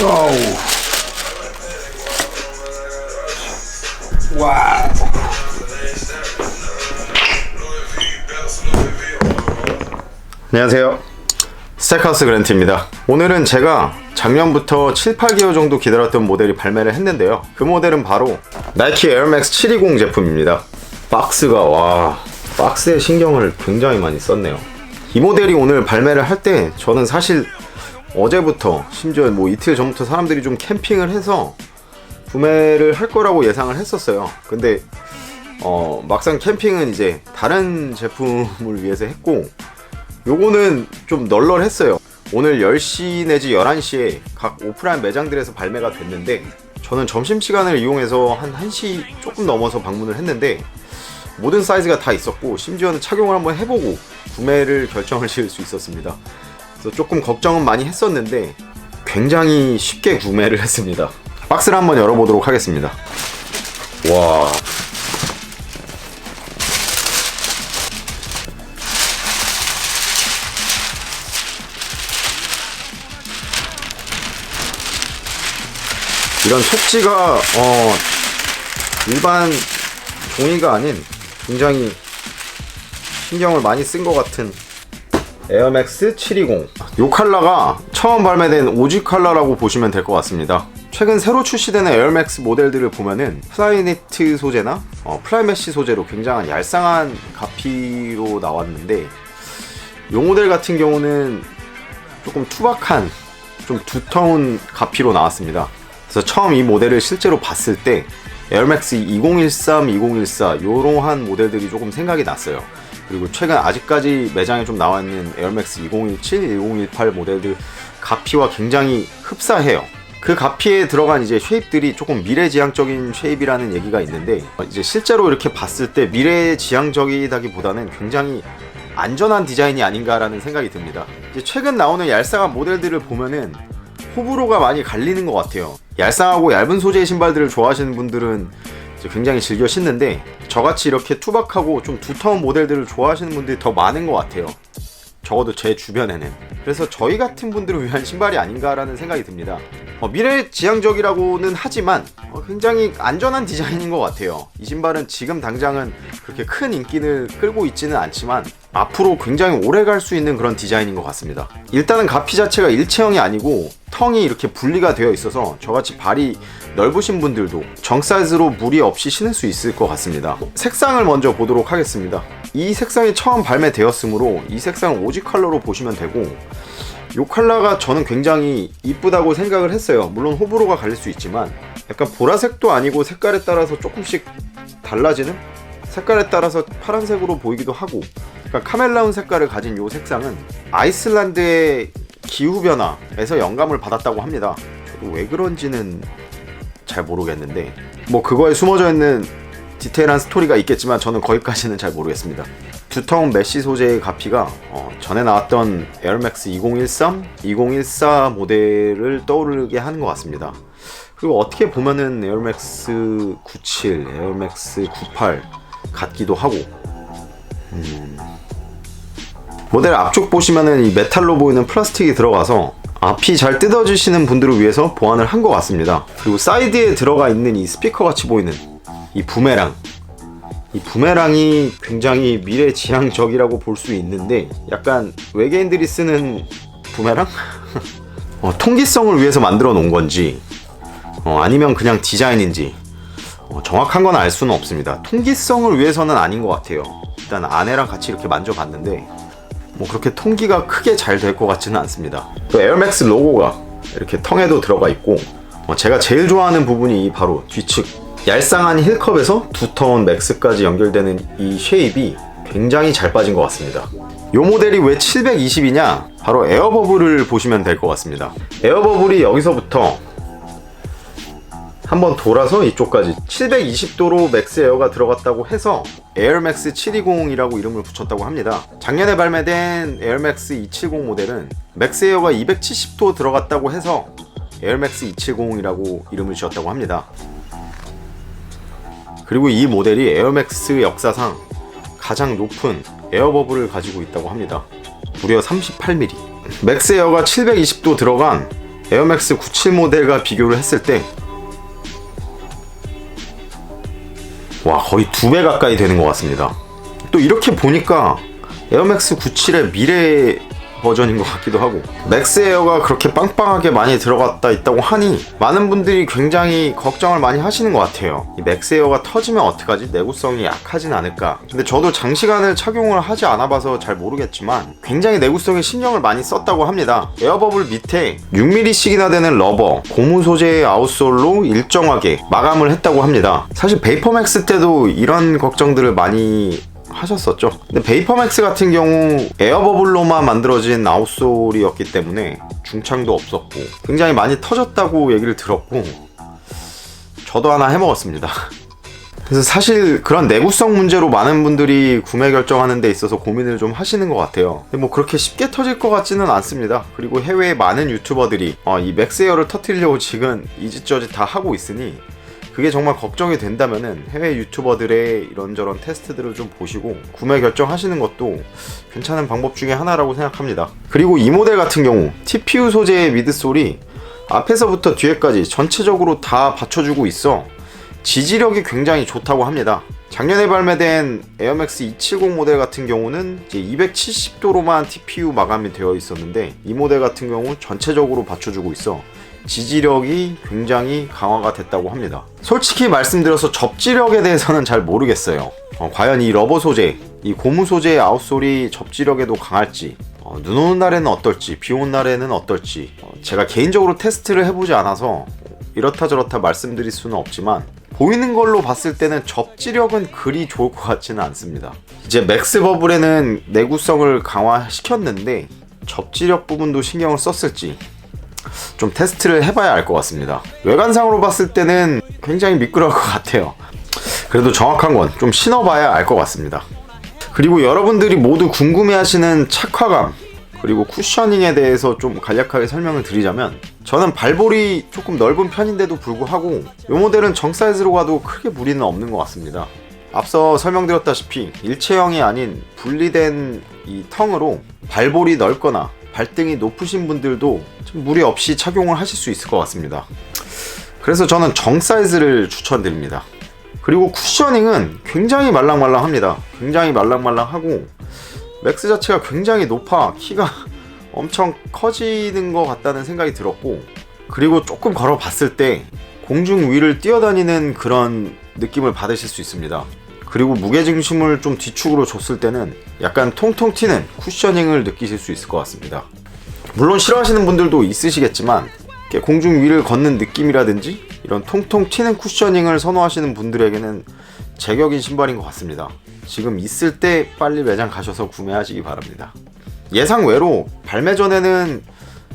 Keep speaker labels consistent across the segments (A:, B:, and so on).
A: 와우. 와우. 안녕하세요. 스택하우스 그랜트입니다. 오늘은 제가 작년부터 7, 8개월 정도 기다렸던 모델이 발매를 했는데요. 그 모델은 바로 나이키 에어맥스 720 제품입니다. 박스가 박스에 신경을 굉장히 많이 썼네요. 이 모델이 오늘 발매를 할 때 저는 사실 어제부터 심지어 이틀 전부터 사람들이 좀 캠핑을 해서 구매를 할 거라고 예상을 했었어요. 근데 막상 캠핑은 이제 다른 제품을 위해서 했고, 요거는 좀 널널했어요. 오늘 10시 내지 11시에 각 오프라인 매장들에서 발매가 됐는데, 저는 점심시간을 이용해서 한 1시 조금 넘어서 방문을 했는데 모든 사이즈가 다 있었고, 심지어는 착용을 한번 해보고 구매를 결정을 지을 수 있었습니다. 그래서 조금 걱정은 많이 했었는데 굉장히 쉽게 구매를 했습니다. 박스를 한번 열어보도록 하겠습니다. 와, 이런 속지가 일반 종이가 아닌 굉장히 신경을 많이 쓴 것 같은 에어맥스 720. 이 컬러가 처음 발매된 오지 컬러라고 보시면 될 것 같습니다. 최근 새로 출시되는 에어맥스 모델들을 보면은 플라이니트 소재나 플라이메쉬 소재로 굉장히 얄쌍한 가피로 나왔는데, 이 모델 같은 경우는 조금 투박한 좀 두터운 가피로 나왔습니다. 그래서 처음 이 모델을 실제로 봤을 때 에어맥스 2013, 2014 이러한 모델들이 조금 생각이 났어요. 그리고 최근 아직까지 매장에 좀 나와있는 에어맥스 2017, 2018 모델들 가피와 굉장히 흡사해요. 그 가피에 들어간 이제 쉐입들이 조금 미래지향적인 쉐입이라는 얘기가 있는데, 이제 실제로 이렇게 봤을 때 미래지향적이다기보다는 굉장히 안전한 디자인이 아닌가라는 생각이 듭니다. 이제 최근 나오는 얄쌍한 모델들을 보면은 호불호가 많이 갈리는 것 같아요. 얄쌍하고 얇은 소재의 신발들을 좋아하시는 분들은 이제 굉장히 즐겨 신는데, 저같이 이렇게 투박하고 좀 두터운 모델들을 좋아하시는 분들이 더 많은 것 같아요. 적어도 제 주변에는. 그래서 저희 같은 분들을 위한 신발이 아닌가라는 생각이 듭니다. 미래지향적이라고는 하지만 굉장히 안전한 디자인인 것 같아요. 이 신발은 지금 당장은 그렇게 큰 인기를 끌고 있지는 않지만 앞으로 굉장히 오래 갈 수 있는 그런 디자인인 것 같습니다. 일단은 가피 자체가 일체형이 아니고 텅이 이렇게 분리가 되어 있어서 저같이 발이 넓으신 분들도 정 사이즈로 무리 없이 신을 수 있을 것 같습니다. 색상을 먼저 보도록 하겠습니다. 이 색상이 처음 발매되었으므로 이 색상은 오지 컬러로 보시면 되고, 이 컬러가 저는 굉장히 이쁘다고 생각을 했어요. 물론 호불호가 갈릴 수 있지만 약간 보라색도 아니고 색깔에 따라서 조금씩 달라지는, 색깔에 따라서 파란색으로 보이기도 하고, 약간 카멜라운 색깔을 가진 이 색상은 아이슬란드의 기후변화에서 영감을 받았다고 합니다. 저도 왜 그런지는 잘 모르겠는데 그거에 숨어져 있는 디테일한 스토리가 있겠지만 저는 거기까지는 잘 모르겠습니다. 두터운 메쉬 소재의 가피가 전에 나왔던 에어맥스 2013, 2014 모델을 떠오르게 하는 것 같습니다. 그리고 어떻게 보면은 에어맥스 97, 에어맥스 98 같기도 하고, 모델 앞쪽 보시면은 이 메탈로 보이는 플라스틱이 들어가서 앞이 잘 뜯어지시는 분들을 위해서 보완을 한 것 같습니다. 그리고 사이드에 들어가 있는 이 스피커 같이 보이는 이 부메랑, 이 부메랑이 굉장히 미래지향적이라고 볼 수 있는데, 약간 외계인들이 쓰는 부메랑? 통기성을 위해서 만들어 놓은 건지 아니면 그냥 디자인인지 정확한 건 알 수는 없습니다. 통기성을 위해서는 아닌 것 같아요. 일단 아내랑 같이 이렇게 만져봤는데 그렇게 통기가 크게 잘 될 것 같지는 않습니다. 또 에어맥스 로고가 이렇게 텅에도 들어가 있고, 제가 제일 좋아하는 부분이 바로 뒤측 얄쌍한 힐컵에서 두터운 맥스까지 연결되는 이 쉐입이 굉장히 잘 빠진 것 같습니다. 이 모델이 왜 720이냐? 바로 에어버블을 보시면 될 것 같습니다. 에어버블이 여기서부터 한번 돌아서 이쪽까지 720도로 맥스 에어가 들어갔다고 해서 에어맥스 720이라고 이름을 붙였다고 합니다. 작년에 발매된 에어맥스 270 모델은 맥스 에어가 270도 들어갔다고 해서 에어맥스 270이라고 이름을 지었다고 합니다. 그리고 이 모델이 에어맥스 역사상 가장 높은 에어버블을 가지고 있다고 합니다. 무려 38mm. 맥스 에어가 720도 들어간 에어맥스 97 모델과 비교를 했을 때 와, 거의 2배 가까이 되는 것 같습니다. 또 이렇게 보니까 에어맥스 97의 미래 버전인 것 같기도 하고, 맥스 에어가 그렇게 빵빵하게 많이 들어갔다 있다고 하니 많은 분들이 굉장히 걱정을 많이 하시는 것 같아요. 이 맥스 에어가 터지면 어떡하지? 내구성이 약하진 않을까? 근데 저도 장시간을 착용을 하지 않아봐서 잘 모르겠지만 굉장히 내구성에 신경을 많이 썼다고 합니다. 에어버블 밑에 6mm씩이나 되는 러버, 고무 소재의 아웃솔로 일정하게 마감을 했다고 합니다. 사실 베이퍼맥스 때도 이런 걱정들을 많이 하셨었죠. 근데 베이퍼맥스 같은 경우 에어버블로만 만들어진 아웃솔이었기 때문에 중창도 없었고 굉장히 많이 터졌다고 얘기를 들었고, 저도 하나 해먹었습니다. 그래서 사실 그런 내구성 문제로 많은 분들이 구매 결정하는 데 있어서 고민을 좀 하시는 것 같아요. 근데 뭐 그렇게 쉽게 터질 것 같지는 않습니다. 그리고 해외의 많은 유튜버들이 이 맥스에어를 터뜨리려고 지금 이짓저짓 다 하고 있으니 그게 정말 걱정이 된다면은 해외 유튜버들의 이런저런 테스트들을 좀 보시고 구매 결정하시는 것도 괜찮은 방법 중에 하나라고 생각합니다. 그리고 이 모델 같은 경우 TPU 소재의 미드솔이 앞에서부터 뒤에까지 전체적으로 다 받쳐주고 있어 지지력이 굉장히 좋다고 합니다. 작년에 발매된 에어맥스 270 모델 같은 경우는 이제 270도로만 TPU 마감이 되어 있었는데, 이 모델 같은 경우 전체적으로 받쳐주고 있어 지지력이 굉장히 강화가 됐다고 합니다. 솔직히 말씀드려서 접지력에 대해서는 잘 모르겠어요. 과연 이 러버 소재, 이 고무 소재의 아웃솔이 접지력에도 강할지, 눈 오는 날에는 어떨지, 비 오는 날에는 어떨지, 제가 개인적으로 테스트를 해보지 않아서 이렇다 저렇다 말씀드릴 수는 없지만 보이는 걸로 봤을 때는 접지력은 그리 좋을 것 같지는 않습니다. 이제 맥스 버블에는 내구성을 강화시켰는데 접지력 부분도 신경을 썼을지 좀 테스트를 해봐야 알 것 같습니다. 외관상으로 봤을 때는 굉장히 미끄러울 것 같아요. 그래도 정확한 건 좀 신어봐야 알 것 같습니다. 그리고 여러분들이 모두 궁금해하시는 착화감 그리고 쿠셔닝에 대해서 좀 간략하게 설명을 드리자면, 저는 발볼이 조금 넓은 편인데도 불구하고 이 모델은 정 사이즈로 가도 크게 무리는 없는 것 같습니다. 앞서 설명드렸다시피 일체형이 아닌 분리된 이 텅으로 발볼이 넓거나 발등이 높으신 분들도 좀 무리 없이 착용을 하실 수 있을 것 같습니다. 그래서 저는 정 사이즈를 추천드립니다. 그리고 쿠셔닝은 굉장히 말랑말랑합니다. 굉장히 말랑말랑하고 맥스 자체가 굉장히 높아 키가 엄청 커지는 것 같다는 생각이 들었고, 그리고 조금 걸어봤을 때 공중 위를 뛰어다니는 그런 느낌을 받으실 수 있습니다. 그리고 무게중심을 좀 뒤축으로 줬을 때는 약간 통통 튀는 쿠셔닝을 느끼실 수 있을 것 같습니다. 물론 싫어하시는 분들도 있으시겠지만 공중 위를 걷는 느낌이라든지 이런 통통 튀는 쿠셔닝을 선호하시는 분들에게는 제격인 신발인 것 같습니다. 지금 있을 때 빨리 매장 가셔서 구매하시기 바랍니다. 예상 외로 발매 전에는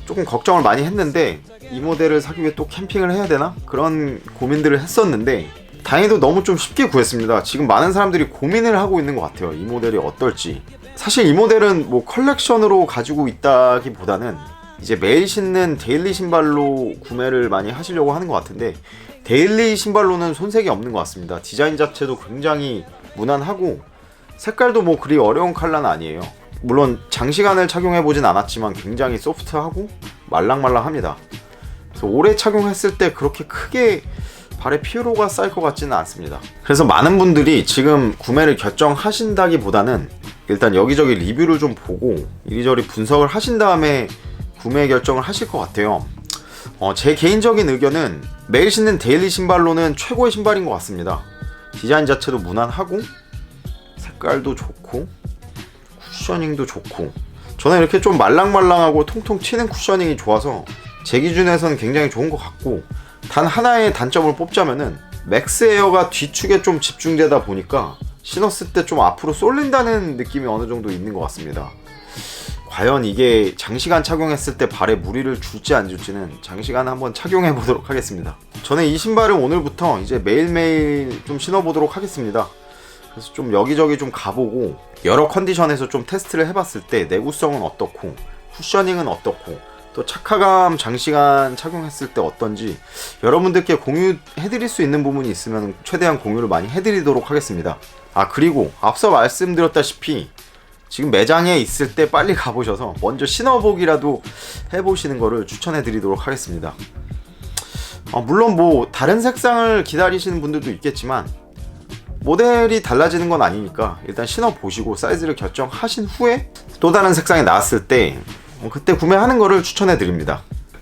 A: 조금 걱정을 많이 했는데 이 모델을 사기 위해 또 캠핑을 해야 되나? 그런 고민들을 했었는데 다행히도 너무 좀 쉽게 구했습니다. 지금 많은 사람들이 고민을 하고 있는 것 같아요. 이 모델이 어떨지. 사실 이 모델은 뭐 컬렉션으로 가지고 있다기보다는 이제 매일 신는 데일리 신발로 구매를 많이 하시려고 하는 것 같은데, 데일리 신발로는 손색이 없는 것 같습니다. 디자인 자체도 굉장히 무난하고 색깔도 뭐 그리 어려운 컬러는 아니에요. 물론 장시간을 착용해보진 않았지만 굉장히 소프트하고 말랑말랑합니다. 그래서 오래 착용했을 때 그렇게 크게 발에 피로가 쌓일 것 같지는 않습니다. 그래서 많은 분들이 지금 구매를 결정하신다기보다는 일단 여기저기 리뷰를 좀 보고 이리저리 분석을 하신 다음에 구매 결정을 하실 것 같아요. 제 개인적인 의견은 매일 신는 데일리 신발로는 최고의 신발인 것 같습니다. 디자인 자체도 무난하고 색깔도 좋고 쿠셔닝도 좋고, 저는 이렇게 좀 말랑말랑하고 통통 튀는 쿠셔닝이 좋아서 제 기준에서는 굉장히 좋은 것 같고, 단 하나의 단점을 뽑자면은 맥스 에어가 뒤축에 좀 집중되다 보니까 신었을 때 좀 앞으로 쏠린다는 느낌이 어느 정도 있는 것 같습니다. 과연 이게 장시간 착용했을 때 발에 무리를 줄지 안 줄지는 장시간 한번 착용해 보도록 하겠습니다. 저는 이 신발을 오늘부터 이제 매일매일 좀 신어보도록 하겠습니다. 그래서 좀 여기저기 좀 가보고 여러 컨디션에서 좀 테스트를 해봤을 때 내구성은 어떻고 쿠셔닝은 어떻고 또 착화감 장시간 착용했을 때 어떤지 여러분들께 공유해드릴 수 있는 부분이 있으면 최대한 공유를 많이 해드리도록 하겠습니다. 그리고 앞서 말씀드렸다시피 지금 매장에 있을 때 빨리 가보셔서 먼저 신어보기라도 해보시는 거를 추천해 드리도록 하겠습니다. 물론 뭐 다른 색상을 기다리시는 분들도 있겠지만 모델이 달라지는 건 아니니까 일단 신어보시고 사이즈를 결정하신 후에 또 다른 색상이 나왔을 때 그때 구매하는 거를 추천해 드립니다.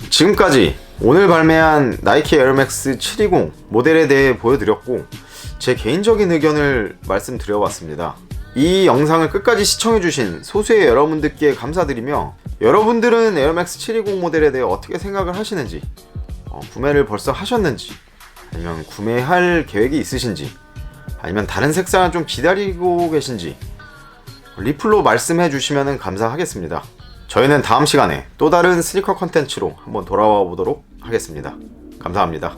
A: 지금까지 오늘 발매한 나이키 에어맥스 720 모델에 대해 보여드렸고 제 개인적인 의견을 말씀드려봤습니다. 이 영상을 끝까지 시청해주신 소수의 여러분들께 감사드리며, 여러분들은 에어맥스 720 모델에 대해 어떻게 생각을 하시는지, 구매를 벌써 하셨는지, 아니면 구매할 계획이 있으신지, 아니면 다른 색상을 좀 기다리고 계신지 리플로 말씀해 주시면 감사하겠습니다. 저희는 다음 시간에 또 다른 스니커 컨텐츠로 한번 돌아와 보도록 하겠습니다. 감사합니다.